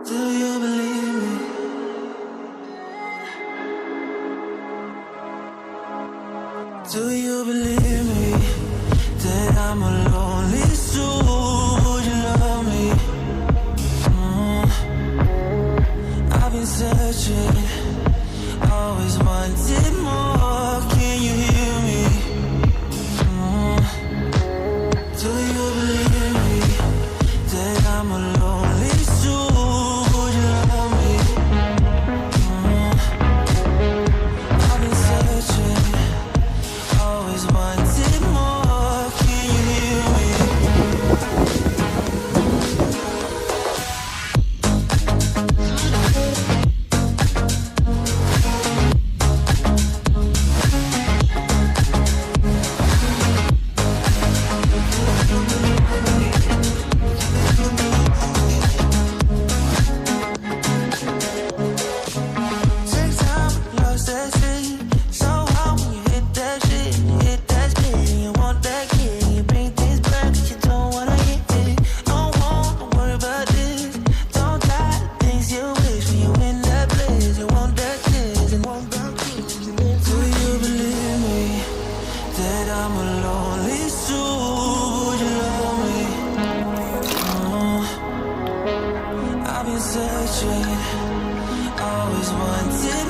Do you believe me? Do you believe me that I'm a lonely soul? Would you love me? I've been searching, always wanted more. Can you hear me? Do you believe me that I'm a lonely soul? Would you love me? I've been searching, always wanted more. Can you hear me? Take time, lost that shit. So hard when you hit that shit. You hit that spin, you want that kick. You bring things back 'cause you don't wanna hit it. Don't wanna worry about this. Don't die the things you wish when you in that place. You want that kiss and want that kiss. Do you believe me that I'm a lonely soul? Would you love me? I've been searching, always wanted